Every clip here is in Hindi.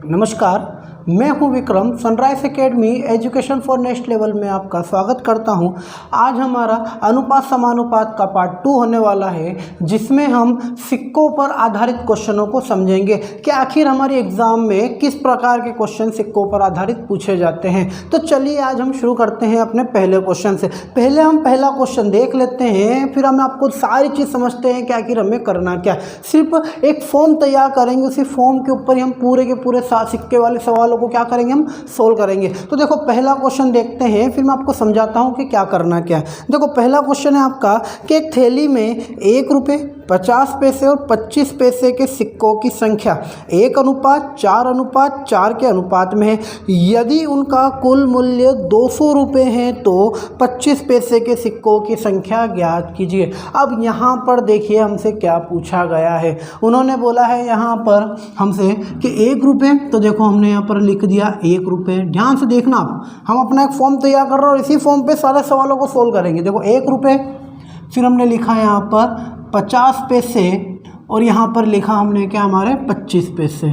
नमस्कार, मैं हूं Vikram. Sunrise academy education for next level में आपका स्वागत करता हूं। आज हमारा अनुपात समानुपात का पार्ट 2 होने वाला है, जिसमें हम सिक्कों पर आधारित क्वेश्चनों को समझेंगे कि आखिर हमारे एग्जाम में किस प्रकार के क्वेश्चन सिक्कों पर आधारित पूछे जाते हैं। तो चलिए आज हम शुरू करते हैं अपने पहले क्वेश्चन से। पहले हम पहला क्वेश्चन देख लेते हैं, फिर हम आपको सारी चीज़ समझते हैं कि आखिर हमें करना क्या। सिर्फ एक फॉर्म तैयार करेंगे, उसी फॉर्म के ऊपर ही हम पूरे के पूरे सिक्के वाले सवालों को क्या करेंगे, हम सोल्व करेंगे। तो देखो पहला क्वेश्चन देखते हैं, फिर मैं आपको समझाता हूं कि क्या करना क्या है। देखो पहला क्वेश्चन है आपका कि एक थैली में 1 रुपये, 50 पैसे और 25 पैसे के सिक्कों की संख्या 1:4:4 के अनुपात में है। यदि उनका कुल मूल्य 200 रुपये है तो 25 पैसे के सिक्कों की संख्या ज्ञात कीजिए। अब यहाँ पर देखिए हमसे क्या पूछा गया है। उन्होंने बोला है यहाँ पर हमसे कि 1 रुपये, तो देखो हमने यहाँ पर लिख दिया 1 रुपये। ध्यान से देखना आप, हम अपना एक फॉर्म तैयार कर रहे हैं और इसी फॉर्म पे सारे सवालों को सोल्व करेंगे। देखो 1 रुपये, फिर हमने लिखा यहाँ पर 50 पैसे और यहाँ पर लिखा हमने क्या, हमारे 25 पैसे,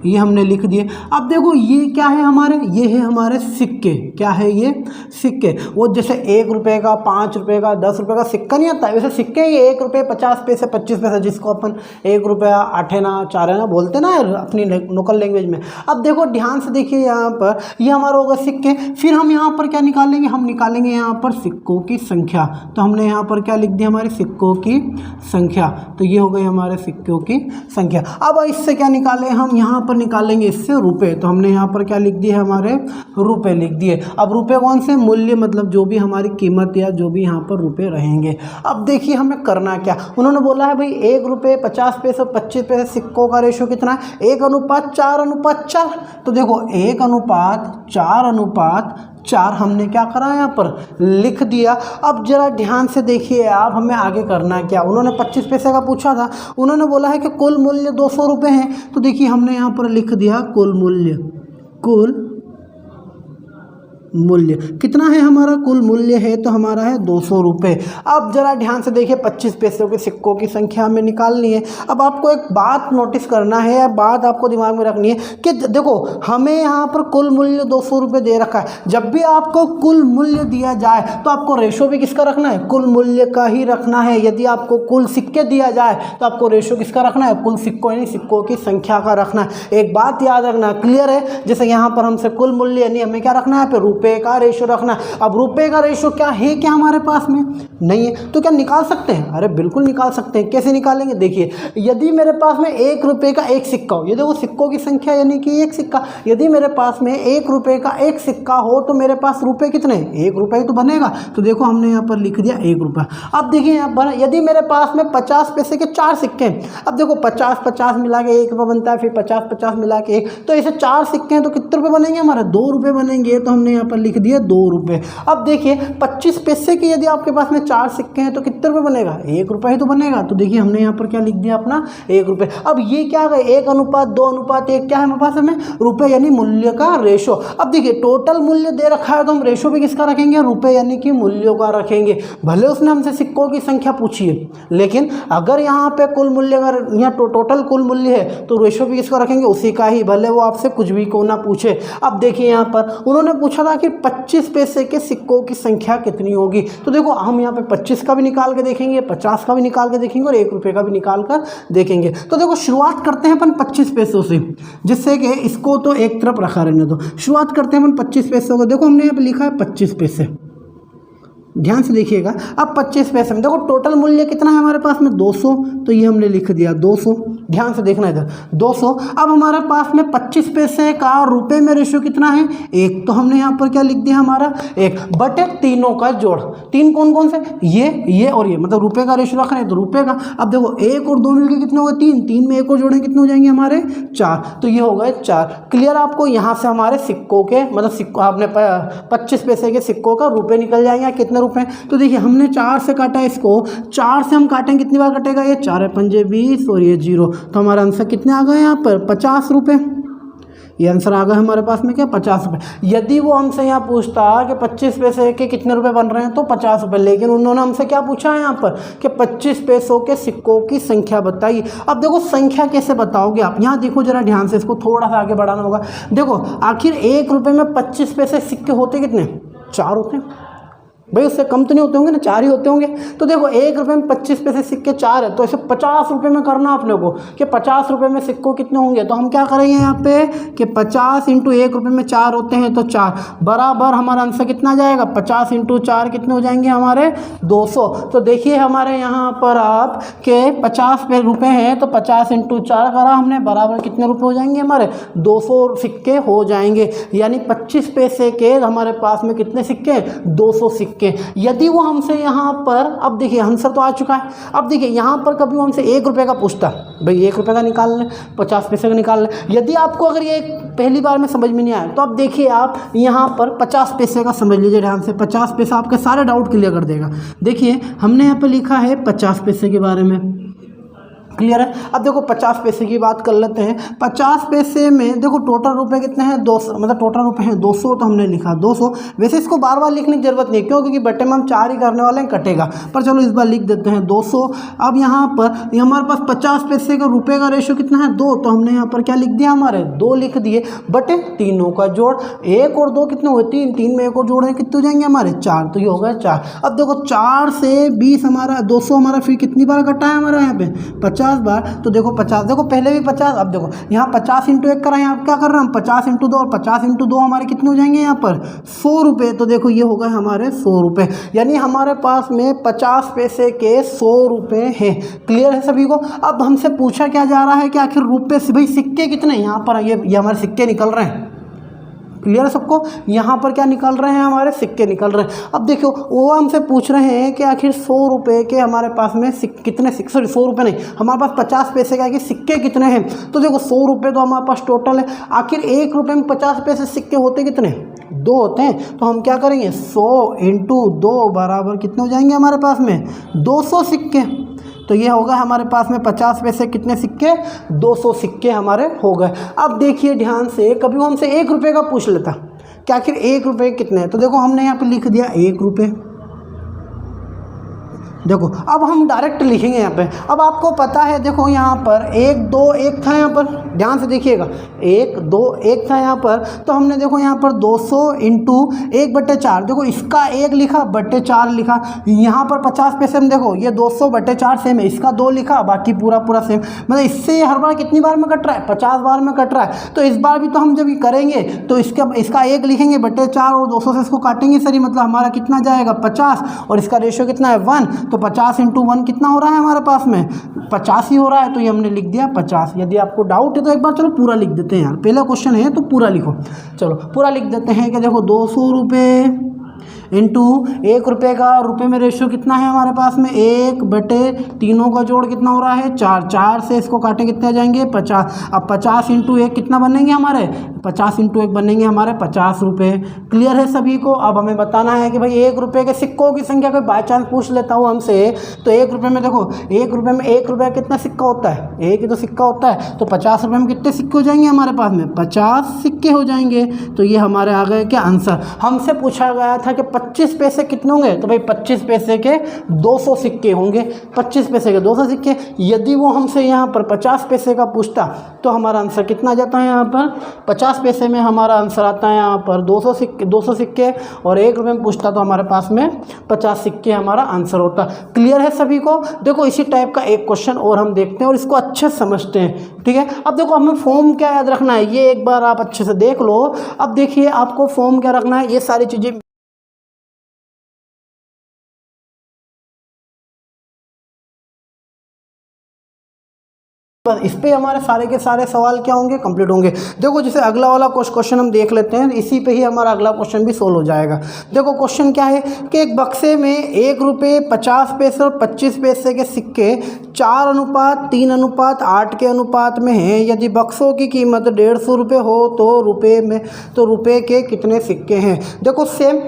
ये हमने लिख दिए। अब देखो ये क्या है हमारे, ये है हमारे सिक्के। क्या है ये? सिक्के। वो जैसे 1 रुपये का, 5 रुपये का, 10 रुपये का सिक्का नहीं आता है, वैसे सिक्के ये 1 रुपये, 50 पैसे, 25 पैसे, जिसको अपन 1 रुपया 8 आना 4 आना बोलते ना अपनी लोकल लैंग्वेज में। अब देखो ध्यान से देखिए यहाँ पर, ये हमारा होगा सिक्के। फिर हम यहाँ पर क्या निकालेंगे, हम निकालेंगे यहाँ पर सिक्कों की संख्या। तो हमने यहाँ पर क्या लिख दिया, हमारे सिक्कों की संख्या। तो ये हो गई हमारे सिक्कों की संख्या। अब इससे क्या निकालें हम, यहाँ पर निकालेंगे इससे रुपए। तो हमने यहाँ पर क्या लिख दिए, हमारे रुपए लिख दिए। अब रुपए कौन से, मूल्य, मतलब जो भी हमारी कीमत या जो भी यहाँ पर रुपए रहेंगे। अब देखिए हमें करना क्या। उन्होंने बोला है भाई 1 रुपये, 50 पैसे, 25 पैसे सिक्कों का रेशो कितना है, 1:4:4। तो देखो 1:4:4 हमने क्या करा, यहाँ पर लिख दिया। अब जरा ध्यान से देखिए आप, हमें आगे करना क्या। उन्होंने 25 पैसे का पूछा था, उन्होंने बोला है कि कुल मूल्य 200 रुपये है। तो देखिए हमने यहाँ पर लिख दिया कुल मूल्य। कुल मूल्य कितना है हमारा, कुल मूल्य है तो हमारा है 200 रुपये। अब जरा ध्यान से देखिए 25 पैसों के सिक्कों की संख्या हमें निकालनी है। अब आपको एक बात नोटिस करना है, या बात आपको दिमाग में रखनी है कि देखो हमें यहाँ पर कुल मूल्य 200 रुपये दे रखा है। जब भी आपको कुल मूल्य दिया जाए तो आपको रेशो भी किसका रखना है, कुल मूल्य का ही रखना है। यदि आपको कुल सिक्के दिया जाए तो आपको रेशो किसका रखना है, कुल सिक्कों यानी सिक्कों की संख्या का रखना है। एक बात याद रखना, क्लियर है। जैसे यहाँ पर हमसे कुल मूल्य यानी हमें क्या रखना है, रुपए का रेशो रखना। अब रुपए का रेशो क्या है, क्या हमारे पास में नहीं है, तो क्या निकाल सकते हैं? अरे बिल्कुल निकाल सकते हैं। कैसे निकालेंगे, देखिए यदि मेरे पास में 1 रुपये का एक सिक्का हो, ये देखो सिक्कों की संख्या यानी कि एक सिक्का, यदि मेरे पास में 1 रुपये का एक सिक्का हो तो मेरे पास रुपए कितने, 1 रुपये ही तो बनेगा। तो देखो हमने यहाँ पर लिख दिया 1 रुपया। अब देखिए यहाँ पर यदि मेरे पास में 50 पैसे के 4 सिक्के हैं, अब देखो 50-50 मिला के 1 रुपया बनता है, फिर 50-50 मिला के 1, तो ऐसे 4 सिक्के हैं तो कितने रुपये बनेंगे हमारे, 2 रुपये बनेंगे। तो हमने यहाँ पर लिख दिया 2 रुपये। अब देखिए 25 पैसे के यदि आपके पास में 4 सिक्के हैं तो कितने रुपये बनेगा, 1 रुपया ही तो बनेगा। तो देखिए हमने यहाँ पर क्या लिख दिया, अपना 1 रुपये। अब ये क्या है, 1:2:1 क्या है हमारे पास में, रुपये यानी मूल्य का रेशो। अब देखिए टोटल मूल्य दे रखा है तो हम रेशो भी किसका रखेंगे, रुपये यानी कि मूल्यों का रखेंगे। भले उसने हमसे सिक्कों की संख्या पूछी है, लेकिन अगर यहाँ पे कुल मूल्य, अगर यहाँ टोटल कुल मूल्य है तो रेशो भी किसका रखेंगे, उसी का ही, भले वो आपसे कुछ भी को ना पूछे। अब देखिए यहाँ पर उन्होंने पूछा था कि 25 पैसे के सिक्कों की संख्या कितनी होगी। तो देखो हम यहाँ पे 25 का भी निकाल के देखेंगे, 50 का भी निकाल के देखेंगे और 1 रुपये का भी निकाल कर देखेंगे। तो देखो शुरुआत करते हैं अपन 25 पैसों से, जिससे कि इसको तो एक तरफ रखा रहने दो। शुरुआत करते हैं अपन 25 पैसों को। देखो हमने यहाँ पे लिखा है 25 पैसे, ध्यान से देखिएगा। अब 25 पैसे में देखो टोटल मूल्य कितना है हमारे पास में, 200। तो ये हमने लिख दिया 200। ध्यान से देखना इधर 200। अब हमारे पास में 25 पैसे का रुपए में रेशियो कितना है, 1। तो हमने यहाँ पर क्या लिख दिया, हमारा 1 बटे तीनों का जोड़। 3 कौन कौन से, ये और ये, मतलब रुपए का रेशियो रख रहे हैं तो रुपए का। अब देखो 1 और 2 मिलकर कितने हो गए, 3। 3 में 1 और जोड़ें कितने हो जाएंगे हमारे, 4। तो ये हो गए 4। क्लियर आपको, यहाँ से हमारे सिक्कों के, मतलब सिक्कों आपने 25 पैसे के सिक्कों का रुपए निकल जाएंगे कितने रुपए। तो देखिए हमने 4 से काटा इसको, 4 से हम काटेंगे कितनी बार कटेगा, ये 4 पंजे 20 और ये 0। तो हमारा आंसर कितने आ गए यहाँ पर, 50 रुपये। ये आंसर आ गया हमारे पास में क्या 50 रुपये। यदि वो हमसे यहाँ पूछता कि 25 पैसे के कितने रुपए बन रहे हैं तो 50 रुपये, लेकिन उन्होंने हमसे क्या पूछा है यहाँ पर कि 25 पैसों के सिक्कों की संख्या बताइए। अब देखो संख्या कैसे बताओगे आप, यहाँ देखो जरा ध्यान से, इसको थोड़ा सा आगे बढ़ाना होगा। देखो आखिर 1 रुपये में 25 पैसे सिक्के होते कितने, 4 होते हैं भाई, उससे कम तो नहीं होते होंगे ना, 4 ही होते होंगे। तो देखो 1 रुपये में 25 पैसे सिक्के 4 है, तो इसे 50 रुपये में करना अपने को कि 50 रुपये में सिक्कों कितने होंगे। तो हम क्या करेंगे यहाँ पे कि 50 इंटू 1 रुपये में 4 होते हैं तो 4 बराबर हमारा आंसर कितना आ जाएगा, 50 इंटू 4 कितने हो जाएंगे हमारे 200। तो देखिए हमारे यहाँ पर आप के 50 रुपये हैं तो 50 इंटू 4 करा हमने, बराबर कितने रुपये हो जाएंगे हमारे 200 सिक्के हो जाएंगे। यानी 25 पैसे के हमारे पास में कितने सिक्के, 200 सिक्के। यदि वो हमसे यहाँ पर, अब देखिए आंसर तो आ चुका है, अब देखिए यहाँ पर कभी वो हमसे 1 रुपये का पूछता, भाई 1 रुपये का निकाल लें, 50 पैसे का निकाल लें। यदि आपको अगर ये पहली बार में समझ में नहीं आया तो अब देखिए आप यहाँ पर 50 पैसे का समझ लीजिए ध्यान से, 50 पैसा आपके सारे डाउट क्लियर कर देगा। देखिए हमने यहाँ पर लिखा है 50 पैसे के बारे में, क्लियर है। अब देखो 50 पैसे की बात कर लेते हैं। 50 पैसे में देखो टोटल रुपए कितने हैं, 200, मतलब टोटल रुपए हैं 200, तो हमने लिखा 200। वैसे इसको बार बार लिखने की जरूरत नहीं है, क्यों, क्योंकि बटे में हम 4 ही करने वाले हैं, कटेगा, पर चलो इस बार लिख देते हैं 200। अब यहाँ पर हमारे पास 50 पैसे का रुपये का रेशो कितना है, 2, तो हमने यहाँ पर क्या लिख दिया, हमारे 2 लिख दिए, बटे तीनों का जोड़, 1 और 2 कितने हुए 3, 3 में 1 और जोड़ है कितने हो जाएंगे हमारे 4, तो ये हो गया 4। अब देखो 4 से 20 हमारा 200 हमारा फिर कितनी बार कटा है हमारा यहाँ पे 50 बार, तो देखो 50, देखो पहले भी 50, अब देखो यहाँ 50 इंटू 1 करा, यहाँ क्या कर रहे हैं हम 50 इंटू 2, और 50 इंटू 2 हमारे कितने हो जाएंगे यहाँ पर 100 रुपये। तो देखो ये हो गए हमारे 100 रुपये, यानी हमारे पास में 50 पैसे के 100 रुपये हैं। क्लियर है सभी को। अब हमसे पूछा क्या जा रहा है कि आखिर रुपये से भाई सिक्के कितने, यहाँ पर ये हमारे सिक्के निकल रहे हैं, क्लियर है सबको, यहाँ पर क्या निकल रहे हैं हमारे सिक्के निकल रहे हैं। अब देखो वो हमसे पूछ रहे हैं कि आखिर 100 रुपये के हमारे पास में कितने सिक्के, सॉरी 100 रुपये नहीं, हमारे पास 50 पैसे का कि सिक्के कितने हैं। तो देखो 100 रुपये तो हमारे पास टोटल है, आखिर 1 रुपये में 50 पैसे सिक्के होते कितने, 2 होते हैं। तो हम क्या करेंगे 100 इंटू 2 बराबर कितने हो जाएंगे हमारे पास में 200 सिक्के। तो ये होगा हमारे पास में 50 पैसे कितने सिक्के, 200 सिक्के हमारे हो गए। अब देखिए ध्यान से, कभी वो हमसे 1 रुपये का पूछ लेता कि आखिर 1 रुपये कितने हैं, तो देखो हमने यहाँ पे लिख दिया 1 रुपये। देखो अब हम डायरेक्ट लिखेंगे यहाँ पे। अब आपको पता है देखो यहाँ पर 1 2 1 था, यहाँ पर ध्यान से देखिएगा 1 2 1 था यहाँ पर, तो हमने देखो यहाँ पर 200 इंटू 1/4, देखो इसका 1 लिखा बटे 4 लिखा। यहाँ पर 50 पैसे में देखो ये 200 बटे 4 सेम है, इसका 2 लिखा, बाकी पूरा सेम, मतलब इससे हर बार कितनी बार में कट रहा है 50 बार में कट रहा है। तो इस बार भी तो हम जब ये करेंगे तो इसका 1 लिखेंगे बटे 4 और 200 से इसको काटेंगे सर, मतलब हमारा कितना जाएगा 50, और इसका रेशियो कितना है 1, तो 50 इंटू 1 कितना हो रहा है हमारे पास में 50 ही हो रहा है, तो ये हमने लिख दिया 50। यदि आपको डाउट है तो एक बार चलो पूरा लिख देते हैं यार, पहला क्वेश्चन है तो पूरा लिखो। चलो पूरा लिख देते हैं कि देखो 200 रुपये इंटू 1 रुपये का रुपये में रेशियो कितना है हमारे पास में 1 बटे तीनों का जोड़ कितना हो रहा है 4, 4 से इसको काटे कितने आ जाएंगे 50। अब 50 इंटू 1 कितना बनेंगे हमारे 50 इंटू 1 बनेंगे हमारे 50 रुपये। क्लियर है सभी को। अब हमें बताना है कि भाई 1 रुपये के सिक्कों की संख्या कोई बाई चांस पूछ लेता हूँ हमसे, तो 1 रुपये में देखो 1 रुपये में 1 रुपये कितना सिक्का होता है, 1 ही तो सिक्का होता है, तो 50 रुपये में कितने सिक्के हो जाएंगे हमारे पास में 50 सिक्के हो जाएंगे। तो ये हमारे आ गए क्या आंसर। हमसे पूछा गया था कि 25 पैसे कितने होंगे, तो भाई 25 पैसे के 200 सिक्के होंगे, 25 पैसे के 200 सिक्के। यदि वो हमसे यहाँ पर 50 पैसे का पूछता तो हमारा आंसर कितना आ जाता है यहाँ पर 50 पैसे में हमारा आंसर आता है यहाँ पर 200 सिक्के, और 1 रुपये में पूछता तो हमारे पास में 50 सिक्के हमारा आंसर होता। क्लियर है सभी को। देखो इसी टाइप का एक क्वेश्चन और हम देखते हैं और इसको अच्छे से समझते हैं, ठीक है। अब देखो हमें फॉर्म क्या याद रखना है, ये एक बार आप अच्छे से देख लो। अब देखिए आपको फॉर्म क्या रखना है, ये सारी चीज़ें बस इस पे हमारे सारे के सारे सवाल क्या होंगे कंप्लीट होंगे। देखो जैसे अगला वाला क्वेश्चन हम देख लेते हैं, इसी पे ही हमारा अगला क्वेश्चन भी सोल्व हो जाएगा। देखो क्वेश्चन क्या है कि एक बक्से में 1 रुपये 50 पैसे और 25 पैसे के सिक्के 4:3:8 के अनुपात में हैं। यदि बक्सों की कीमत 150 रुपये हो तो रुपये के कितने सिक्के हैं। देखो सेम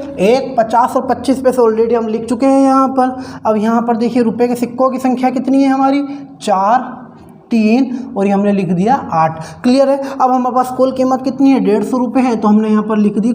50 और 25 पैसे ऑलरेडी हम लिख चुके हैं यहाँ पर। अब यहाँ पर देखिए रुपये के सिक्कों की संख्या कितनी है हमारी 4, 3 और ये हमने लिख दिया 8। क्लियर है। अब हमारे पास कुल कीमत कितनी है, 150 रुपये है, तो हमने यहाँ पर लिख दी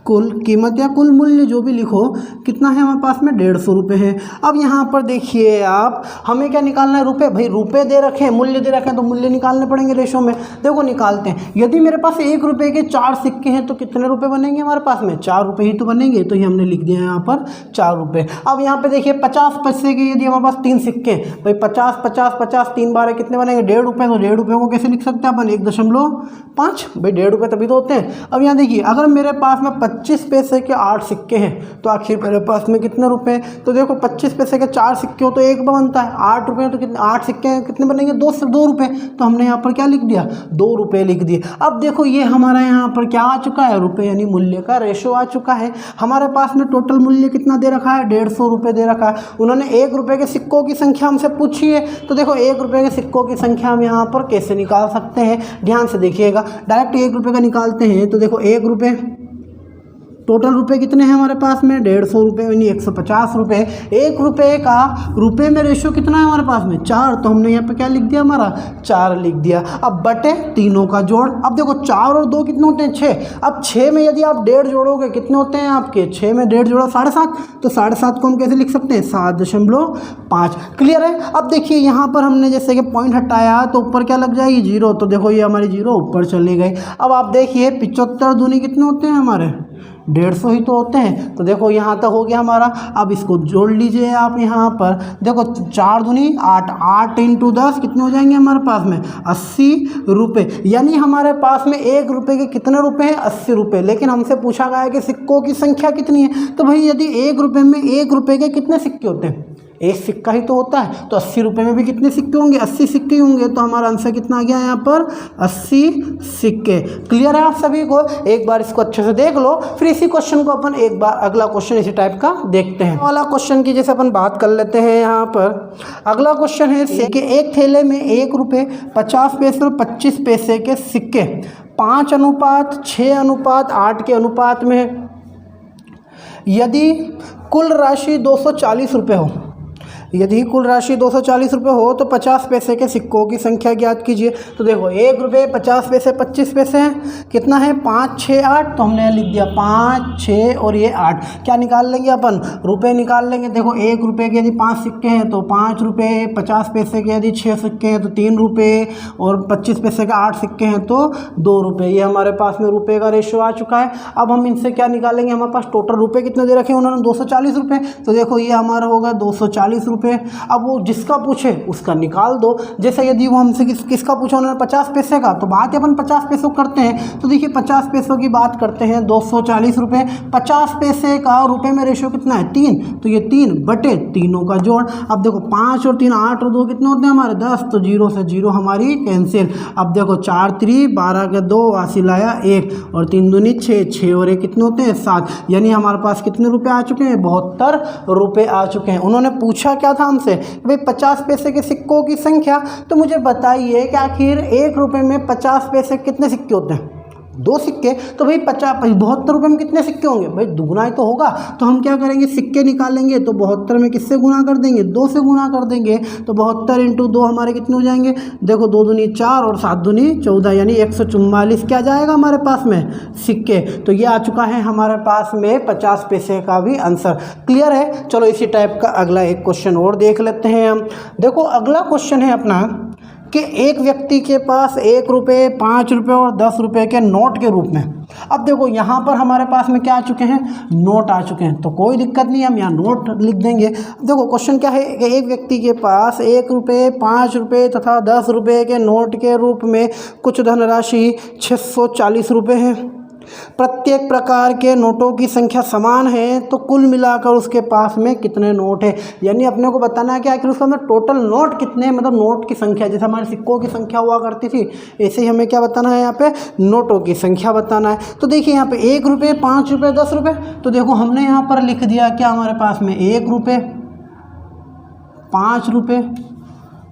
कुल कीमत या कुल मूल्य जो भी लिखो, कितना है हमारे पास में 150 रुपये है। अब यहाँ पर देखिए आप, हमें क्या निकालना है, रुपए। भाई रुपए दे रखे हैं, मूल्य दे रखे हैं, तो मूल्य निकालने पड़ेंगे रेशो में। देखो निकालते हैं। यदि मेरे पास 1 रुपये के 4 सिक्के हैं तो कितने रुपए बनेंगे हमारे पास में, 4 रुपये ही तो बनेंगे। तो ये हमने लिख दिया यहाँ पर 4 रुपये। अब यहाँ पे देखिए 50 पैसे के यदि हमारे पास 3 सिक्के हैं, भाई 50 50 50 3 बार कितने बनेंगे, 1.5 रुपये। तो 1.5 रुपये को कैसे लिख सकते हैं अपन, 1.5। भाई 1.5 रुपये तभी तो होते हैं। अब यहाँ देखिए, अगर मेरे पास में 25 पैसे के 8 सिक्के हैं तो आखिर मेरे पास में कितने रुपए, तो देखो 25 पैसे के 4 सिक्के हो तो 1 बनता है, 8 रुपये तो कितने, 8 सिक्के कितने बनेंगे, 2 रुपये। तो हमने यहाँ पर क्या लिख दिया, 2 रुपये लिख दिए। अब देखो ये हमारा यहाँ पर क्या आ चुका है, रुपये यानी मूल्य का रेशो आ चुका है। हमारे पास में टोटल मूल्य कितना दे रखा है, 150 रुपये दे रखा है। उन्होंने 1 रुपये के सिक्कों की संख्या हमसे पूछी है, तो देखो 1 रुपये के सिक्कों की संख्या हम यहाँ पर कैसे निकाल सकते हैं, ध्यान से देखिएगा। डायरेक्ट 1 रुपये का निकालते हैं, तो देखो 1 रुपये, टोटल रुपए कितने हैं हमारे पास में, 150 रुपये यानी 150 रुपये। 1 रुपये का रुपये में रेशो कितना है हमारे पास में, 4। तो हमने यहाँ पे क्या लिख दिया, हमारा 4 लिख दिया। अब बटे तीनों का जोड़। अब देखो 4 और 2 कितने होते हैं, 6। अब 6 में यदि आप 1.5 जोड़ोगे कितने होते हैं आपके, 6 में 1.5 जोड़ा 7.5। तो 7.5 को हम कैसे लिख सकते हैं, 7.5। क्लियर है। अब देखिए यहाँ पर हमने जैसे कि पॉइंट हटाया तो ऊपर क्या लग जाएगी, 0। तो देखो ये हमारी 0 ऊपर चली गई। अब आप देखिए 75 दूनी कितने होते हैं हमारे, 150 ही तो होते हैं। तो देखो यहाँ तक हो गया हमारा। अब इसको जोड़ लीजिए आप यहाँ पर, देखो 4 दूनी 8, 8 × 10 कितने हो जाएंगे हमारे पास में, 80 रुपये। यानी हमारे पास में 1 रुपये के कितने रुपए हैं, 80 रुपये। लेकिन हमसे पूछा गया है कि सिक्कों की संख्या कितनी है। तो भाई यदि 1 रुपये में 1 रुपये के कितने सिक्के होते हैं, 1 सिक्का ही तो होता है। तो 80 रुपये में भी कितने सिक्के होंगे, 80 सिक्के होंगे। तो हमारा आंसर कितना आ गया यहाँ पर, 80 सिक्के। क्लियर है आप सभी को। एक बार इसको अच्छे से देख लो, फिर इसी क्वेश्चन को अपन एक बार अगला क्वेश्चन इसी टाइप का देखते हैं। वाला क्वेश्चन की जैसे अपन बात कर लेते हैं यहाँ पर। अगला क्वेश्चन है कि एक थैले में 1 रुपये 50 पैसे और 25 पैसे के सिक्के 5:6:8 के अनुपात में है। यदि कुल राशि 240 रुपये हो, यदि कुल राशि 240 रुपये हो तो 50 पैसे के सिक्कों की संख्या ज्ञात कीजिए। तो देखो 1 रुपये 50 पैसे 25 पैसे हैं, कितना है 5 6 8। तो हमने लिख दिया 5 6 और ये 8। क्या निकाल लेंगे अपन, रुपए निकाल लेंगे। देखो 1 रुपये के यदि 5 सिक्के हैं तो 5 रुपये, 50 पैसे के यदि 6 सिक्के हैं तो 3 रुपये, और 25 पैसे के 8 सिक्के हैं तो 2 रुपये। ये हमारे पास में रुपये का रेशो आ चुका है। अब हम इनसे क्या निकालेंगे, हमारे पास टोटल रुपये कितने दे रखे हैं उन्होंने, 240 रुपये। तो देखो ये हमारा होगा 240 रुपये। अब वो जिसका पूछे उसका निकाल दो। जैसे यदि वो हमसे किसका पूछा उन्होंने 50 पैसे का, तो बात अपन 50 पैसों करते हैं। तो देखिए 50 पैसों की बात करते हैं, 240 रुपये। 50 पैसे का रुपये में रेशो कितना है, 3। तो ये 3 बटे तीनों का जोड़। अब देखो 5 और 3 8 और 2 कितने होते हैं हमारे, 10। तो 0 से 0 हमारी कैंसिल। अब देखो 4 3 12 के 2 वासी लाया 1, और 3 दूनी 6, 6 और 1 कितने होते हैं 7। यानी हमारे पास कितने रुपए आ चुके हैं, 72 रुपये आ चुके हैं। उन्होंने पूछा क्या था हमसे, भाई 50 पैसे के सिक्कों की संख्या। तो मुझे बताइए कि आखिर 1 रुपये में 50 पैसे कितने सिक्के होते हैं, 2 सिक्के। तो भाई 72 रुपये में कितने सिक्के होंगे, भाई दुगुना ही तो होगा। तो हम क्या करेंगे, सिक्के निकालेंगे तो 72 में किससे गुना कर देंगे, 2 से गुना कर देंगे। तो 72 × 2 हमारे कितने हो जाएंगे, देखो 2 दूनी 4 और 7 दूनी 14, यानी 144 क्या जाएगा हमारे पास में सिक्के। तो ये आ चुका है हमारे पास में 50 पैसे का भी आंसर। क्लियर है। चलो इसी टाइप का अगला एक क्वेश्चन और देख लेते हैं हम। देखो अगला क्वेश्चन है अपना कि एक व्यक्ति के पास 1 रुपये 5 रुपये और 10 रुपये के नोट के रूप में। अब देखो यहाँ पर हमारे पास में क्या आ चुके हैं, नोट आ चुके हैं। तो कोई दिक्कत नहीं, हम यहाँ नोट लिख देंगे। देखो क्वेश्चन क्या है कि एक व्यक्ति के पास 1 रुपये 5 रुपये तथा 10 रुपये के नोट के रूप में कुछ धनराशि 640 रुपये है। प्रत्येक प्रकार के नोटों की संख्या समान है, तो कुल मिलाकर उसके पास में कितने नोट है। यानी अपने को बताना है कि आखिर उसका अंदर टोटल नोट कितने, मतलब नोट की संख्या, जैसे हमारे सिक्कों की संख्या हुआ करती थी, ऐसे ही हमें क्या बताना है, यहाँ पे नोटों की संख्या बताना है। तो देखिए यहाँ पे 1 रुपये 5 रुपये 10 रुपये। तो देखो हमने यहाँ पर लिख दिया क्या हमारे पास में, 1 रुपये 5 रुपये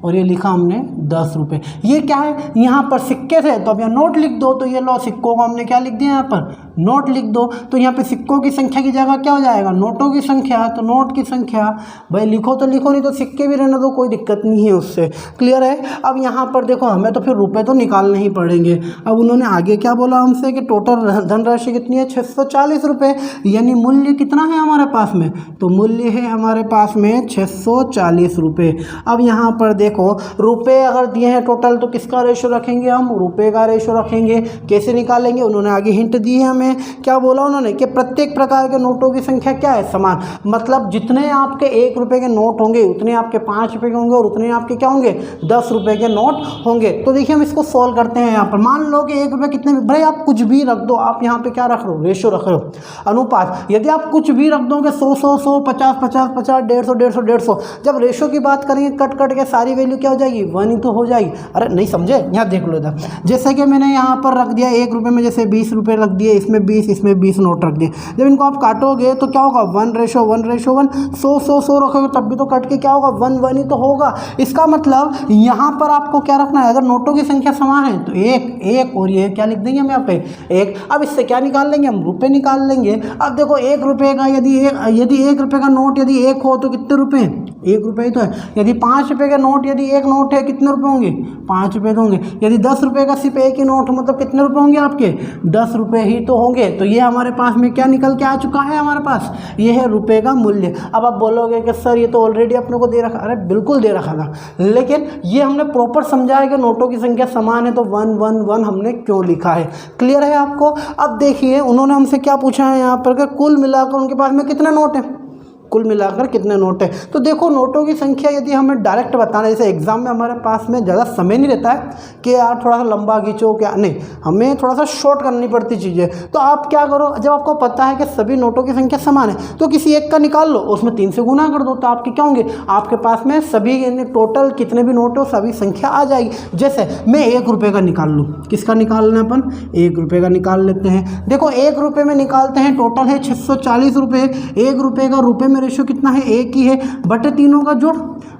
और ये लिखा हमने 10 रुपये। ये क्या है, यहाँ पर सिक्के थे तो अब यहाँ नोट लिख दो। तो ये लो सिक्कों को हमने क्या लिख दिया यहाँ पर, नोट लिख दो। तो यहाँ पे सिक्कों की संख्या की जगह क्या हो जाएगा, नोटों की संख्या। तो नोट की संख्या भाई लिखो तो लिखो, नहीं तो सिक्के भी रहने दो, कोई दिक्कत नहीं है उससे। क्लियर है। अब यहाँ पर देखो हमें तो फिर रुपए तो निकालने ही पड़ेंगे। अब उन्होंने आगे क्या बोला हमसे कि टोटल धनराशि कितनी है, 640 रुपये, यानी मूल्य कितना है हमारे पास में, तो मूल्य है हमारे पास में 640 रुपये। अब यहाँ पर देखो रुपए अगर दिए हैं टोटल तो किसका रेशो रखेंगे, हम रुपए का रेशो रखेंगे। कैसे निकालेंगे, उन्होंने आगे हिंट दी है हमें। क्या बोला उन्होंने कि प्रत्येक प्रकार के नोटों की संख्या क्या है, समान। मतलब जितने आपके 1 रुपये के नोट होंगे उतने आपके 5 रुपये के होंगे और उतने आपके क्या होंगे, 10 रुपये के नोट होंगे। तो देखिए हम इसको सॉल्व करते हैं। यहाँ पर मान लो कि 1 रुपये कितने, भाई आप कुछ भी रख दो, आप यहाँ पे क्या रख रहे हो, रेशो रख रहे हो, अनुपात। यदि आप कुछ भी रख दोगे 100 100 100 50 50 50 150 150 150, जब रेशो की बात करेंगे कट कट के सारी वैल्यू क्या हो जाएगी, 1 ही तो हो जाएगी। अरे नहीं समझे, यहाँ देख लो इधर। जैसे कि मैंने यहाँ पर रख दिया 1 रुपये में, जैसे 20 रुपये रख दिए, इसमें 20, इसमें 20 नोट रख दिए। जब इनको आप काटोगे तो क्या होगा, 1:1:1, 100 100 100 रखोगे तब भी तो कट के क्या होगा, 1 1 ही तो होगा। इसका मतलब यहाँ पर आपको क्या रखना है, अगर नोटों की संख्या समान है तो एक और ये क्या लिख देंगे हम यहाँ पे, 1। अब इससे क्या निकाल लेंगे, हम रुपये निकाल लेंगे। अब देखो 1 रुपये का यदि 1 रुपये का नोट यदि 1 हो तो कितने रुपये, 1 रुपये ही तो है। यदि 5 रुपये का नोट यदि 1 नोट है कितने रुपये होंगे, 5 रुपये तो होंगे। यदि 10 रुपये का सिर्फ 1 ही नोट हो मतलब कितने रुपये होंगे आपके, 10 रुपये ही तो होंगे। तो ये हमारे पास में क्या निकल के आ चुका है, हमारे पास ये है रुपये का मूल्य। अब आप बोलोगे कि सर ये तो ऑलरेडी अपने को दे रखा, अरे बिल्कुल दे रखा था, लेकिन ये हमने प्रॉपर समझाया कि नोटों की संख्या समान है तो 1 1 1 हमने क्यों लिखा है। क्लियर है आपको। अब देखिए उन्होंने हमसे क्या पूछा है यहाँ पर कि कुल मिलाकर उनके पास में कितने नोट हैं, कुल मिलाकर कितने नोट है। तो देखो नोटों की संख्या यदि हमें डायरेक्ट बताना, जैसे एग्जाम में हमारे पास में ज़्यादा समय नहीं रहता है कि यार थोड़ा सा लंबा खींचो, क्या नहीं, हमें थोड़ा सा शॉर्ट करनी पड़ती चीज़ें। तो आप क्या करो, जब आपको पता है कि सभी नोटों की संख्या समान है तो किसी एक का निकाल लो, उसमें 3 से गुना कर दो, तो आपके क्या होंगे, आपके पास में सभी टोटल कितने भी नोट हो सभी संख्या आ जाएगी। जैसे मैं 1 रुपये का निकाल लूँ, किसका निकालना है अपन, 1 रुपये का निकाल लेते हैं। देखो 1 रुपये में निकालते हैं, टोटल है 640 रुपये। 1 रुपये का रुपये में रेशो कितना है, 1 ही है, बटे तीनों का जोड़,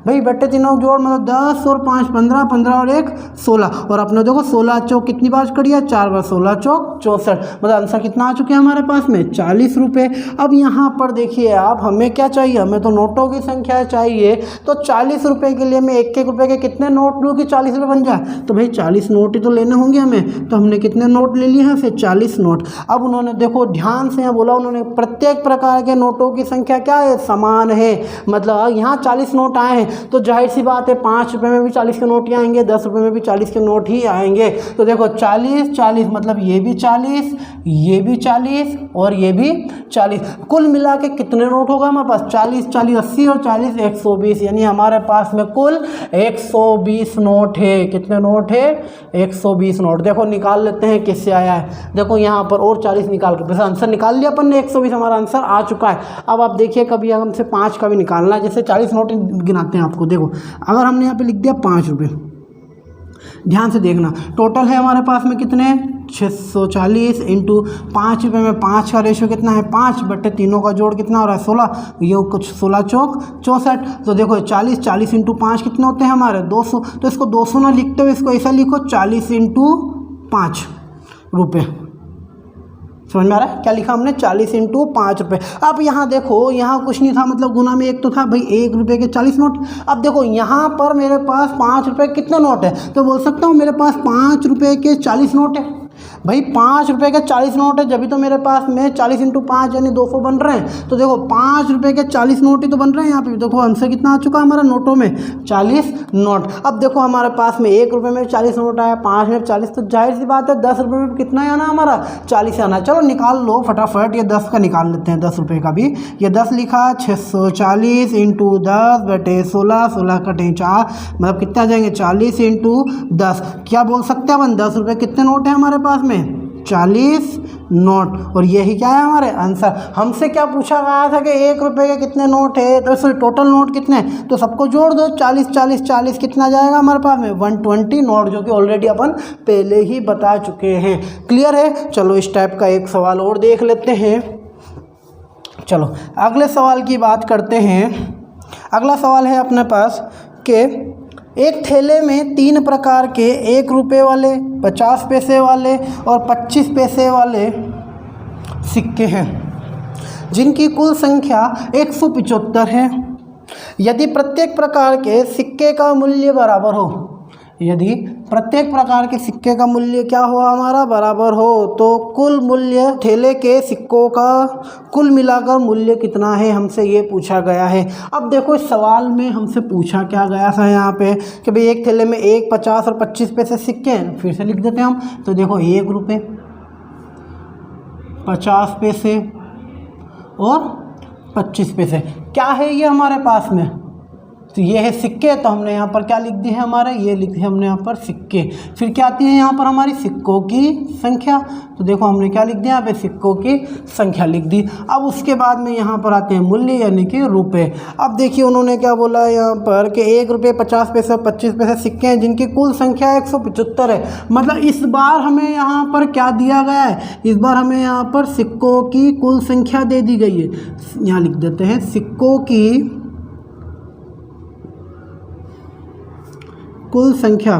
भाई बटे तीनों का जोड़ मतलब 10 और 5 15, 15 और 1 16, और अपने देखो 16 चौक कितनी बार करी है, 4 बार 16 चौक 64, मतलब आंसर कितना आ चुके हैं हमारे पास में, 40 रुपये। अब यहाँ पर देखिए आप, हमें क्या चाहिए, हमें तो नोटों की संख्या चाहिए। तो 40 रुपये के लिए मैं 1 रुपये के कितने नोट लूँ कि 40 रुपये बन जाए, तो भाई 40 नोट ही तो लेने होंगे हमें। तो हमने कितने नोट ले लिए हैं, फिर 40 नोट। अब उन्होंने देखो ध्यान से बोला, उन्होंने प्रत्येक प्रकार के नोटों की संख्या क्या है, समान है। मतलब यहाँ 40 नोट आए हैं तो जाहिर सी बात है 5 रुपये में भी 40 के नोट ही आएंगे, 10 रुपये में भी 40 के नोट ही आएंगे। तो देखो 40 40 मतलब ये भी 40, ये भी 40 और ये भी 40, कुल मिला के कितने नोट होगा हमारे पास, 40 40 80 और 40 120, यानी हमारे पास में कुल 120 नोट है। कितने नोट है, 120 नोट। देखो निकाल लेते हैं किससे आया है, देखो यहाँ पर और 40 निकाल कर, वैसे आंसर निकाल लिया अपन ने, 120 हमारा आंसर आ चुका है। अब आप देखिए कभी हमसे 5 का भी निकालना है, जैसे 40 नोट गिनाते हैं आपको। देखो अगर हमने यहाँ पे लिख दिया 5 रुपये, ध्यान से देखना, टोटल है हमारे पास में कितने, 640 इंटू 5 रुपये में 5 का रेशो कितना है, 5 बटे तीनों का जोड़ कितना हो रहा है, 16, ये कुछ 16 चौक 64। तो देखो 40 40 इंटू 5 कितने होते हैं हमारे, 200। तो इसको 200 ना लिखते हुए इसको ऐसा लिखो, 40 इंटू 5 रुपये। समझ में आ रहा है, क्या लिखा हमने, 40 इंटू 5 रुपये। अब यहाँ देखो, यहाँ कुछ नहीं था, मतलब गुना में 1 तो था भाई, 1 रुपये के 40 नोट। अब देखो यहाँ पर मेरे पास 5 रुपये कितने नोट है, तो बोल सकता हूँ मेरे पास 5 रुपये के 40 नोट है। भाई 5 रुपये के 40 नोट है, जब भी तो मेरे पास में 40 इंटू 5 यानी 200 बन रहे हैं। तो देखो 5 रुपये के 40 नोट ही तो बन रहे हैं यहाँ पे। देखो आंसर कितना आ चुका है हमारा नोटों में, 40 नोट। अब देखो हमारे पास में 1 रुपये में 40 नोट आया, 5 में 40, तो जाहिर सी बात है 10 रुपये में कितना आना हमारा, 40 आना। चलो निकाल लो फटाफट, ये 10 का निकाल लेते हैं, 10 रुपये का भी। ये 10 लिखा, 640 इंटू 10 बटे 16, 16 कटे 4, मतलब कितना आ जाएंगे, 40 इंटू 10। क्या बोल सकते हैं अपन, 10 रुपये कितने नोट है हमारे पास में, 40 नोट। और यही क्या है हमारे आंसर। हमसे क्या पूछा गया था कि 1 रुपये के कितने नोट है, तो इसमें टोटल नोट कितने, तो सबको जोड़ दो, 40 40 40 कितना जाएगा हमारे पास में, 120 नोट, जो कि ऑलरेडी अपन पहले ही बता चुके हैं। क्लियर है। चलो इस टाइप का एक सवाल और देख लेते हैं। चलो अगले सवाल की बात करते हैं। अगला सवाल है अपने पास कि एक थैले में 3 प्रकार के 1 रुपये वाले, 50 पैसे वाले और 25 पैसे वाले सिक्के हैं जिनकी कुल संख्या 175 है। यदि प्रत्येक प्रकार के सिक्के का मूल्य बराबर हो, यदि प्रत्येक प्रकार के सिक्के का मूल्य क्या हो हमारा बराबर हो, तो कुल मूल्य थैले के सिक्कों का कुल मिलाकर मूल्य कितना है, हमसे ये पूछा गया है। अब देखो इस सवाल में हमसे पूछा क्या गया था यहाँ पे कि भाई एक थैले में 1, 50 और 25 पैसे सिक्के हैं। फिर से लिख देते हैं हम, तो देखो 1 रुपये, 50 पैसे और 25 पैसे क्या है ये हमारे पास में, तो ये है सिक्के। तो हमने यहाँ पर क्या लिख दिए हैं हमारे, ये लिख दिए हमने यहाँ पर सिक्के। फिर क्या आती है यहाँ पर हमारी सिक्कों की संख्या, तो देखो हमने क्या लिख दिया यहाँ पे, सिक्कों की संख्या लिख दी। अब उसके बाद में यहाँ पर आते हैं मूल्य यानी कि रुपए। अब देखिए उन्होंने क्या बोला यहाँ पर कि 1 रुपये 50 पैसे 25 पैसे सिक्के हैं जिनकी कुल संख्या 175 है। मतलब इस बार हमें यहाँ पर क्या दिया गया है, इस बार हमें यहाँ पर सिक्कों की कुल संख्या दे दी गई है। यहाँ लिख देते हैं सिक्कों की कुल संख्या।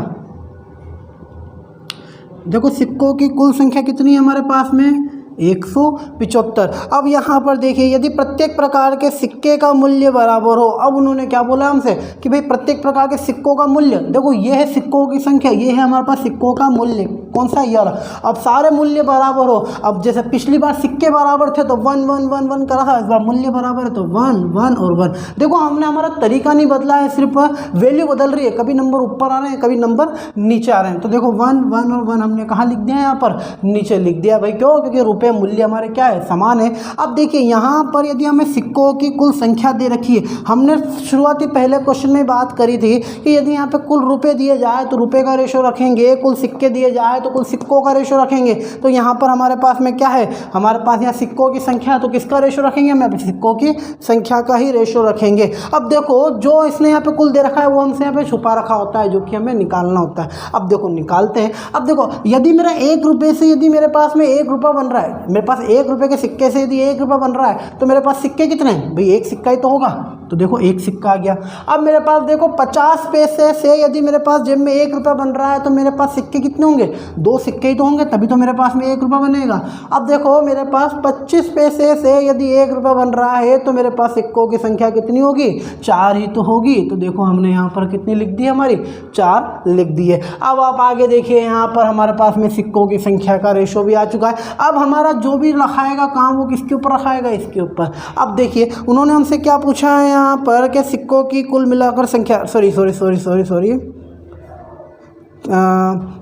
देखो सिक्कों की कुल संख्या कितनी है हमारे पास में, 175। अब यहाँ पर देखिए यदि प्रत्येक प्रकार के सिक्के का मूल्य बराबर हो, अब उन्होंने क्या बोला हमसे कि भाई प्रत्येक प्रकार के सिक्कों का मूल्य, देखो ये है सिक्कों की संख्या, ये है हमारे पास सिक्कों का मूल्य, कौन सा ये वाला। अब सारे मूल्य बराबर हो, अब जैसे पिछली बार सिक्के बराबर थे तो 1 1 1 1 करा था, इस बार मूल्य बराबर है तो 1 1 और 1। देखो हमने हमारा तरीका नहीं बदला है, सिर्फ वैल्यू बदल रही है, कभी नंबर ऊपर आ रहे हैं कभी नंबर नीचे आ रहे हैं। तो देखो 1 1 और 1 हमने कहाँ लिख दिया है, यहाँ पर नीचे लिख दिया। भाई क्यों, क्योंकि रुपये मूल्य हमारे क्या है, समान है। अब देखिए यहाँ पर यदि हमें सिक्कों की कुल संख्या दे रखी है, हमने शुरुआती पहले क्वेश्चन में बात करी थी कि यदि यहाँ पे कुल रुपए दिए जाए तो रुपए का रेशो रखेंगे, कुल सिक्के दिए जाए तो कुल सिक्कों का रेशो रखेंगे। तो यहाँ पर हमारे पास में क्या है, हमारे पास यहाँ सिक्कों की संख्या, तो किसका रेशो रखेंगे, हमें सिक्कों की संख्या का ही रेशो रखेंगे। अब देखो जो इसने यहाँ पे कुल दे रखा है वो हमसे यहाँ पे छुपा रखा होता है, जो कि हमें निकालना होता है। अब देखो निकालते हैं। अब देखो यदि मेरा 1 रुपये से यदि मेरे पास में 1 रुपया बन रहा है, मेरे पास 1 रुपये के सिक्के से यदि 1 रुपया बन रहा है, तो मेरे पास सिक्के कितने हैं भाई, एक सिक्का ही तो होगा। तो देखो एक सिक्का आ गया। अब मेरे पास देखो 50 पैसे से यदि मेरे पास जेब में 1 रुपया बन रहा है, तो मेरे पास सिक्के कितने होंगे, 2 सिक्के ही तो होंगे, तभी तो मेरे पास में 1 रुपया बनेगा। अब देखो मेरे पास 25 पैसे से यदि 1 रुपया बन रहा है, तो मेरे पास सिक्कों की संख्या कितनी होगी, 4 ही तो होगी। तो देखो हमने यहाँ पर कितनी लिख दी, हमारी 4 लिख दी है। अब आप आगे देखिए, यहाँ पर हमारे पास में सिक्कों की संख्या का रेशो भी आ चुका है। अब हमारा जो भी रखाएगा काम वो किसके ऊपर रखाएगा, इसके ऊपर। अब देखिए उन्होंने हमसे क्या पूछा है यहाँ पर कि सिक्कों की कुल मिलाकर संख्या, सॉरी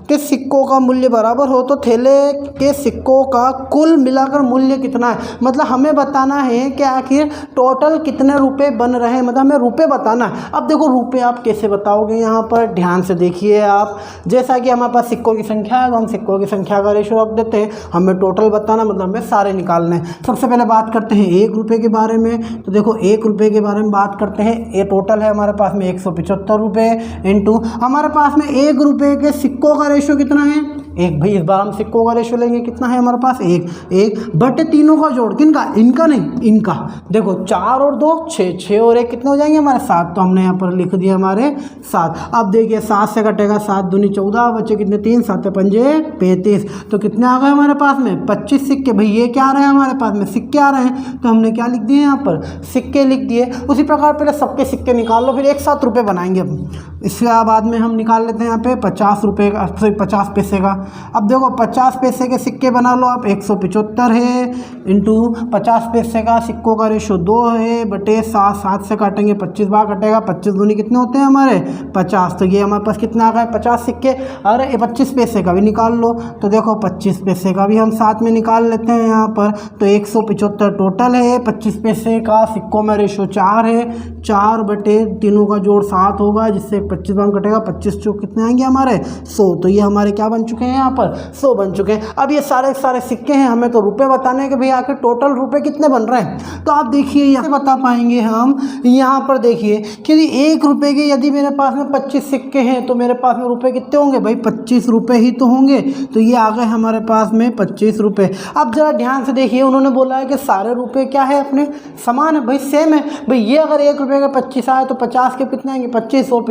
के सिक्कों का मूल्य बराबर हो, तो थैले के सिक्कों का कुल मिलाकर मूल्य कितना है। मतलब हमें बताना है कि आखिर टोटल कितने रुपए बन रहे हैं, मतलब हमें रुपए बताना है। अब देखो रुपए आप कैसे बताओगे, यहाँ पर ध्यान से देखिए आप। जैसा कि हमारे पास सिक्कों की संख्या है तो हम सिक्कों की संख्या का रेशो रख देते हैं। हमें टोटल बताना मतलब हमें सारे निकालने हैं। सबसे पहले बात करते हैं 1 रुपये के बारे में। तो देखो 1 रुपये के बारे में बात करते हैं। ये टोटल है हमारे पास में 175 रुपये इंटू हमारे पास में 1 रुपये के सिक्कों का रेशो कितना है, 1। भाई इस बार हम सिक्कों का रेशो लेंगे, कितना है हमारे पास 1 बटे तीनों का जोड़, किनका, इनका नहीं इनका। देखो 4 और 2 6, 6 और 1 कितने हो जाएंगे हमारे 7। तो हमने यहाँ पर लिख दिया हमारे 7। अब देखिए 7 से कटेगा 7 दूनी 14, बच्चे कितने 3, 7 पंजे 35। तो कितने आ गए हमारे पास में 25 सिक्के। भाई ये क्या आ रहे हैं हमारे पास में, सिक्के आ रहे हैं। तो हमने क्या लिख दिए यहाँ पर, सिक्के लिख दिए। उसी प्रकार पहले सबके सिक्के निकाल लो, फिर एक साथ रुपये बनाएंगे। अब इसके बाद में हम निकाल लेते हैं यहाँ पे 50 रुपये का, 50 पैसे का। अब देखो 50 पैसे के सिक्के बना लो आप, 175 है इंटू 50 पैसे का सिक्कों का रेशो 2 है बटे 7। 7 से काटेंगे 25 बार कटेगा, 25 दूनी कितने होते हैं हमारे 50। तो ये हमारे पास कितना आ गए 50 सिक्के। अरे 25 पैसे का भी निकाल लो। तो देखो 25 पैसे का भी हम साथ में निकाल लेते हैं यहाँ पर। तो 175 टोटल है, 25 पैसे का सिक्कों में रेशो 4 है। 4 बटे तीनों का जोड़ 7 होगा, जिससे 25 बार कटेगा, 25 चौक कितने आएंगे हमारे 100। तो ये हमारे क्या बन चुके हैं यहाँ पर 100 बन चुके हैं। अब ये सारे सिक्के हैं, हमें तो रुपए बताने हैं कि भाई आखिर टोटल रुपए कितने बन रहे हैं। तो आप देखिए यहाँ बता पाएंगे हम। यहाँ पर देखिए कि 1 रुपये के यदि मेरे पास में 25 सिक्के हैं तो मेरे पास में रुपए कितने होंगे, भाई 25 रुपये ही तो होंगे। तो ये आ गए हमारे पास में 25 रुपये। अब जरा ध्यान से देखिए, उन्होंने बोला है कि सारे रुपये क्या है अपने समान है, भाई सेम है। भाई ये अगर 1 रुपये रुपये के 25 आए तो 50 के कितने आएंगे 25 और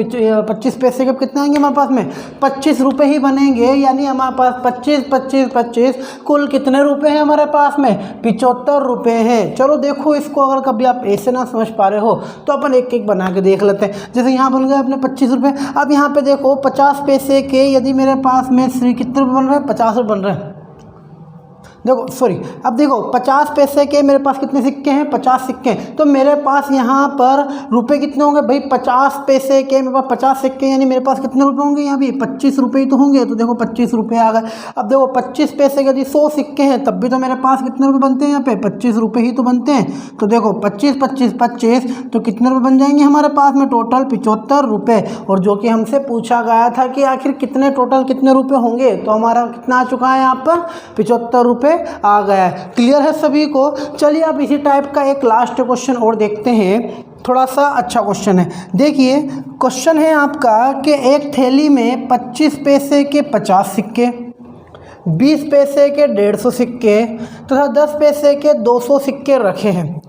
25 पैसे के कितने आएंगे हमारे पास में 25 रुपये ही बनेंगे। यानी हमारे पास 25 25 25 कुल कितने रुपए हैं हमारे पास में 75 रुपये हैं। चलो देखो इसको अगर कभी आप ऐसे ना समझ पा रहे हो तो अपन एक एक बना के देख लेते हैं। जैसे यहाँ बन गए अपने 25 रुपये। अब यहाँ पे देखो 50 पैसे के यदि मेरे पास में कितने रुपये बन रहे हैं 50 रुपये बन रहे हैं। देखो सॉरी, अब देखो 50 पैसे के मेरे पास कितने सिक्के हैं 50 सिक्के हैं। तो मेरे पास यहाँ पर रुपए कितने होंगे भाई 50 पैसे के मेरे पास 50 सिक्के यानी मेरे पास कितने रुपए होंगे यहाँ भी 25 रुपये ही तो होंगे। तो देखो 25 रुपये आ गए। अब देखो 25 पैसे के यदि 100 सिक्के हैं तब भी तो मेरे पास कितने रुपये बनते हैं यहाँ पे 25 रुपये ही तो बनते हैं। तो देखो 25 25 25 तो कितने रुपये बन जाएंगे हमारे पास में टोटल 75 रुपये। और जो कि हमसे पूछा गया था कि आखिर कितने टोटल कितने रुपये होंगे तो हमारा कितना आ चुका है यहाँ पर 75 रुपये आ गया है। क्लियर है सभी को। चलिए अब इसी टाइप का एक लास्ट क्वेश्चन और देखते हैं, थोड़ा सा अच्छा क्वेश्चन है। देखिए क्वेश्चन है आपका कि एक थैली में 25 पैसे के 50 सिक्के, 20 पैसे के 150 सिक्के तथा 10 पैसे के 200 सिक्के रखे हैं।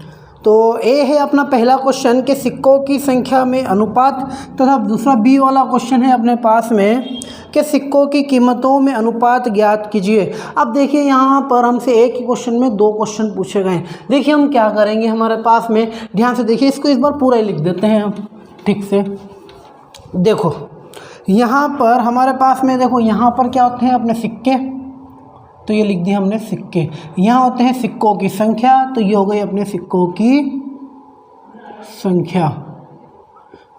तो ए है अपना पहला क्वेश्चन कि सिक्कों की संख्या में अनुपात तथा दूसरा बी वाला क्वेश्चन है अपने पास में कि सिक्कों की कीमतों में अनुपात ज्ञात कीजिए। अब देखिए यहाँ पर हमसे एक ही क्वेश्चन में दो क्वेश्चन पूछे गए हैं। देखिए हम क्या करेंगे हमारे पास में, ध्यान से देखिए इसको इस बार पूरा ही लिख देते हैं हम ठीक से। देखो यहाँ पर हमारे पास में देखो यहाँ पर क्या होते हैं अपने सिक्के, तो ये लिख दिया हमने सिक्के। यहाँ होते हैं सिक्कों की संख्या, तो ये हो गई अपने सिक्कों की संख्या।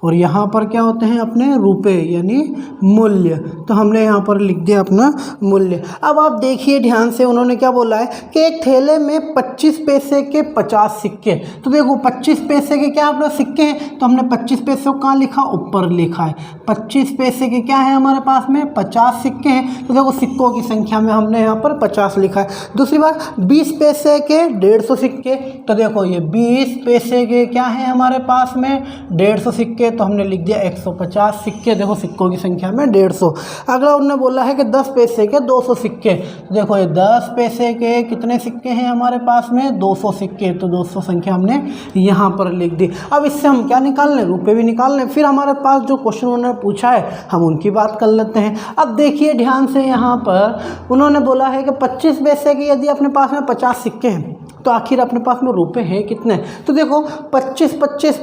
और यहाँ पर क्या होते हैं अपने रुपए यानी मूल्य, तो हमने यहाँ पर लिख दिया अपना मूल्य। अब आप देखिए ध्यान से उन्होंने क्या बोला है कि एक थैले में 25 पैसे के 50 सिक्के। तो देखो 25 पैसे के क्या अपने सिक्के हैं तो हमने 25 पैसे को कहाँ लिखा ऊपर लिखा है। 25 पैसे के क्या है हमारे पास में 50 सिक्के हैं। तो देखो सिक्कों की संख्या में हमने यहाँ पर 50 लिखा है। दूसरी बात 20 पैसे के 150 सिक्के, तो देखो ये 20 पैसे के क्या है हमारे पास में 150 सिक्के, तो हमने लिख दिया 150 सिक्के। देखो सिक्कों की संख्या में 150। अगला उन्होंने बोला है कि 10 पैसे के 200 सिक्के, तो देखो ये 10 पैसे के कितने सिक्के हैं हमारे पास में 200 सिक्के, तो 200 संख्या हमने यहाँ पर लिख दी। अब इससे हम क्या निकाल लें रुपये भी निकाल लें। फिर हमारे पास जो क्वेश्चन उन्होंने पूछा है हम उनकी बात कर लेते हैं। अब देखिए ध्यान से यहाँ पर उन्होंने बोला है कि 25 पैसे के यदि अपने पास में 50 सिक्के हैं तो आखिर अपने पास में रुपए हैं कितने। तो देखो 25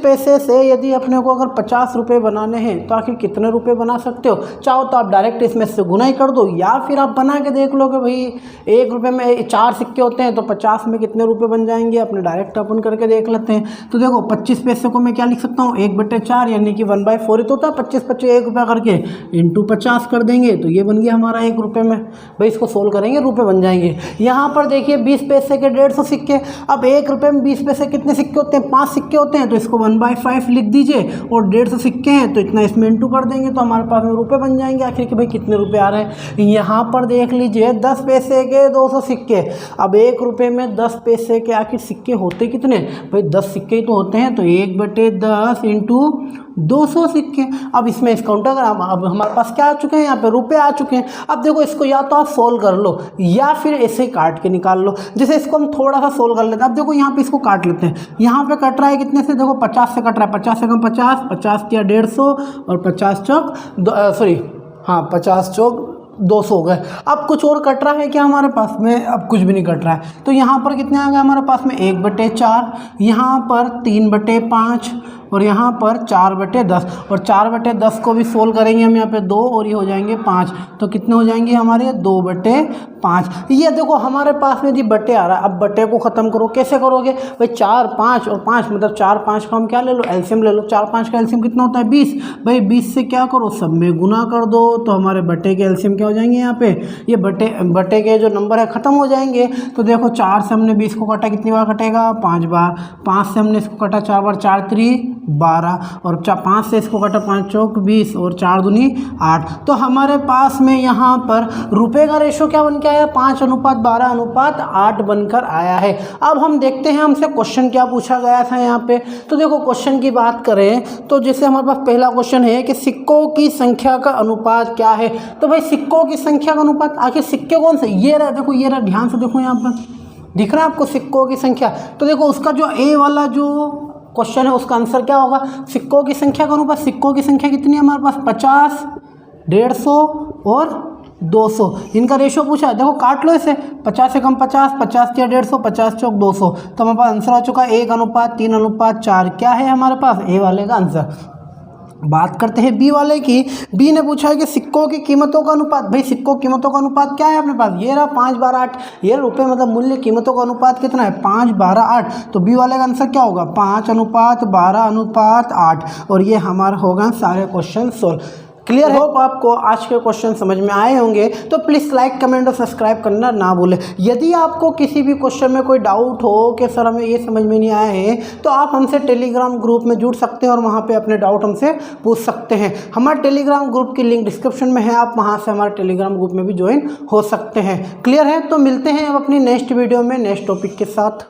पैसे से यदि अपने को अगर 50 रुपये बनाने हैं तो आखिर कितने रुपए बना सकते हो। चाहो तो आप डायरेक्ट इसमें से गुना ही कर दो, या फिर आप बना के देख लो कि भाई 1 रुपये में 4 सिक्के होते हैं तो 50 में कितने रुपए बन जाएंगे, अपने डायरेक्ट अपन करके देख लेते हैं। तो देखो 25 पैसे को मैं क्या लिख सकता हूँ 1/4 यानी कि 1/4 ही तो होता है। 25 25 1 रुपया करके इंटू 50 कर देंगे तो ये बन गया हमारा 1 रुपये में। भाई इसको सोल्व करेंगे रुपये बन जाएंगे। यहाँ पर देखिए 20 पैसे के 150 सिक्के। अब 1 रुपये में 20 पैसे कितने सिक्के होते हैं 5 सिक्के होते हैं, तो इसको 1/5 लिख दीजिए। और 150 सिक्के हैं तो इतना इसमें इंटू कर देंगे तो हमारे पास में रुपये बन जाएंगे आखिर कि भाई कितने रुपये आ रहे हैं। यहाँ पर देख लीजिए 10 पैसे के 200 सिक्के। अब 1 रुपये में 10 पैसे के आखिर सिक्के होते कितने भाई 10 सिक्के ही तो होते हैं, तो 1/10 इंटू 200 सिक्के। अब इसमें इस काउंटर अब हमारे पास क्या आ चुके हैं यहाँ पे रुपए आ चुके हैं। अब देखो इसको या तो आप सोल्व कर लो या फिर ऐसे ही काट के निकाल लो। जैसे इसको हम थोड़ा सा सोल्व कर लेते हैं। अब देखो यहाँ पे इसको काट लेते हैं। यहाँ पे कट रहा है कितने से देखो 50 से कट रहा है, 50 से कम 50, 50 किया 150 और 50 चौक 50 चौक 200 हो गए। अब कुछ और कट रहा है क्या हमारे पास में, अब कुछ भी नहीं कट रहा है। तो यहाँ पर कितने आ गए हमारे पास में 1/4, यहाँ पर 3/5 और यहाँ पर 4/10। और 4/10 को भी सोल्व करेंगे हम यहाँ पे 2 और ये हो जाएंगे 5, तो कितने हो जाएंगे हमारे 2/5। ये देखो हमारे पास में जी बटे आ रहा है। अब बटे को ख़त्म करो, कैसे करोगे भाई 4 5 और 5 मतलब 4 5 का हम क्या ले लो एलसीएम ले लो। 4 5 का एलसीएम कितना होता है 20। भाई 20 से क्या करो सब में गुना कर दो, तो हमारे बटे के एलसीएम क्या हो जाएंगे यहाँ पे ये बटे के जो नंबर है ख़त्म हो जाएंगे। तो देखो 4 से हमने 20 को काटा कितनी बार कटेगा 5 बार। 5 से हमने इसको काटा 4 बार, 4 3 12 और 5 से इसको काटा 5 चौक 20 और 4 दूनी 8। तो हमारे पास में यहाँ पर रुपए का रेशो क्या बन के आया 5:12:8 बनकर आया है। अब हम देखते हैं हमसे क्वेश्चन क्या पूछा गया था यहाँ पे। तो देखो क्वेश्चन की बात करें तो जैसे हमारे पास पहला क्वेश्चन है कि सिक्कों की संख्या का अनुपात क्या है। तो भाई सिक्कों की संख्या का अनुपात आखिर सिक्के कौन से, ये रहा देखो, ये रहा, ध्यान से देखो यहाँ पर दिख रहा है आपको सिक्कों की संख्या। तो देखो उसका जो ए वाला जो क्वेश्चन है उसका आंसर क्या होगा, सिक्कों की संख्या का अनुपात। सिक्कों की संख्या कितनी है हमारे पास, 50, 150 और 200। इनका रेशो पूछा है, देखो काट लो इसे, 50 से कम 50, 50 या 150, 50 चौक 200। तो हमारे पास आंसर आ चुका है 1:3:4। क्या है हमारे पास, ए वाले का आंसर। बात करते हैं बी वाले की। बी ने पूछा है कि सिक्कों की कीमतों का अनुपात। भाई सिक्कों की कीमतों का अनुपात क्या है अपने पास, ये रहा 5/8। ये रुपए मतलब मूल्य कीमतों का अनुपात कितना है, 5/8। तो बी वाले का आंसर क्या होगा, 5:12:8। और ये हमारा होगा सारे क्वेश्चन सोल्व। क्लियर होप आपको आज के क्वेश्चन समझ में आए होंगे। तो प्लीज़ लाइक, कमेंट और सब्सक्राइब करना ना भूलें। यदि आपको किसी भी क्वेश्चन में कोई डाउट हो कि सर हमें ये समझ में नहीं आया है, तो आप हमसे टेलीग्राम ग्रुप में जुड़ सकते हैं और वहाँ पे अपने डाउट हमसे पूछ सकते हैं। हमारे टेलीग्राम ग्रुप की लिंक डिस्क्रिप्शन में है, आप वहाँ से हमारे टेलीग्राम ग्रुप में भी ज्वाइन हो सकते हैं। क्लियर है, तो मिलते हैं अब अपनी नेक्स्ट वीडियो में नेक्स्ट टॉपिक के साथ।